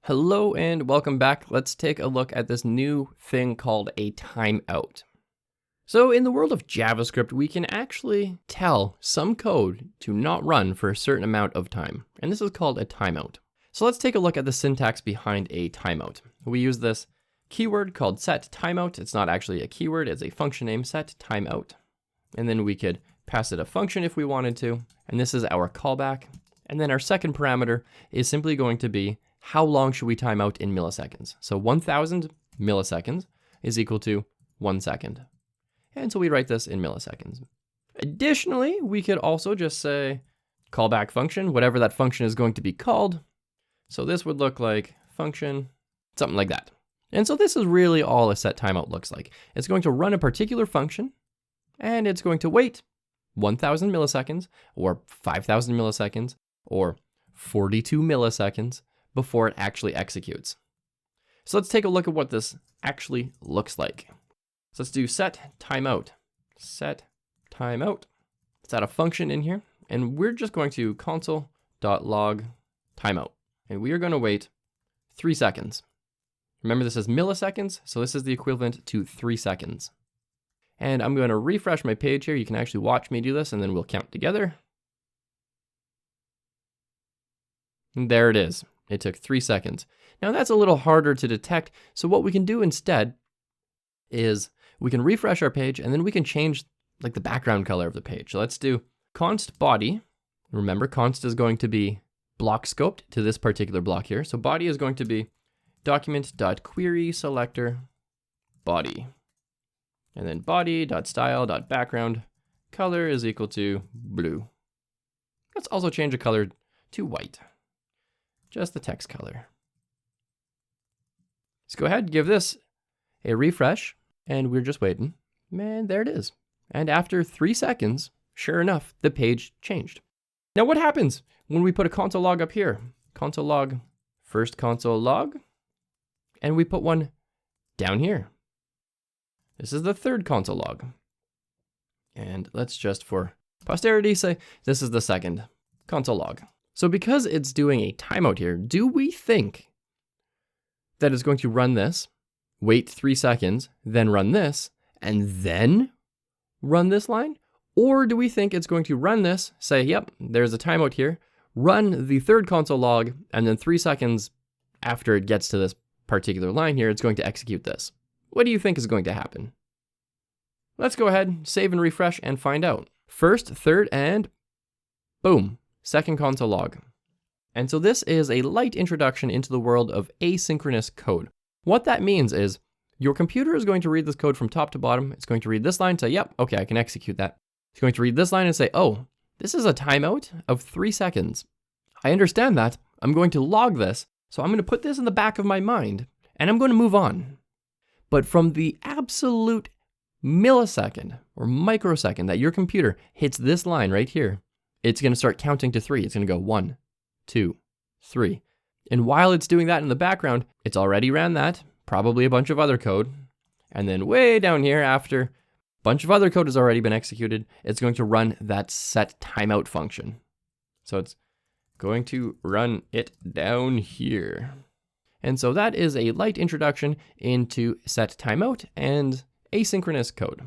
Hello and welcome back. Let's take a look at this new thing called a timeout. So in the world of JavaScript, we can actually tell some code to not run for a certain amount of time, and this is called a timeout. So let's take a look at the syntax behind a timeout. We use this keyword called set timeout. It's not actually a keyword, it's a function name, set timeout. And then we could pass it a function if we wanted to, and this is our callback. And then our second parameter is simply going to be how long should we time out in milliseconds? So 1000 milliseconds is equal to 1 second. And so we write this in milliseconds. Additionally, we could also just say callback function, whatever that function is going to be called. So this would look like function, something like that. And so this is really all a set timeout looks like. It's going to run a particular function and it's going to wait 1000 milliseconds or 5000 milliseconds or 42 milliseconds before it actually executes. So let's take a look at what this actually looks like. So let's do set timeout. Set timeout. Let's add a function in here, and we're just going to console.log timeout. And we are going to wait 3 seconds. Remember, this is milliseconds, so this is the equivalent to 3 seconds. And I'm going to refresh my page here. You can actually watch me do this, and then we'll count together. And there it is. It took 3 seconds. Now that's a little harder to detect, so what we can do instead is we can refresh our page and then we can change like the background color of the page. So let's do const body. Remember, const is going to be block scoped to this particular block here. So body is going to be document.query selector body. And then body.style.background color is equal to blue. Let's also change the color to white. Just the text color. Let's go ahead and give this a refresh, and we're just waiting. Man, there it is. And after 3 seconds, sure enough, the page changed. Now what happens when we put a console log up here? Console log, first console log, and we put one down here. This is the third console log. And let's just for posterity say this is the second console log. So because it's doing a timeout here, do we think that it's going to run this, wait 3 seconds, then run this, and then run this line? Or do we think it's going to run this, say, yep, there's a timeout here, run the third console log, and then 3 seconds after it gets to this particular line here, it's going to execute this? What do you think is going to happen? Let's go ahead, save and refresh and find out. First, third, and boom. Second console log. And so this is a light introduction into the world of asynchronous code. What that means is your computer is going to read this code from top to bottom. It's going to read this line and say, yep, okay, I can execute that. It's going to read this line and say, oh, this is a timeout of 3 seconds. I understand that. I'm going to log this. So I'm going to put this in the back of my mind and I'm going to move on. But from the absolute millisecond or microsecond that your computer hits this line right here, it's going to start counting to 3. It's going to go 1, 2, 3. And while it's doing that in the background, it's already ran that, probably a bunch of other code. And then way down here, after a bunch of other code has already been executed, it's going to run that set timeout function. So it's going to run it down here. And so that is a light introduction into set timeout and asynchronous code.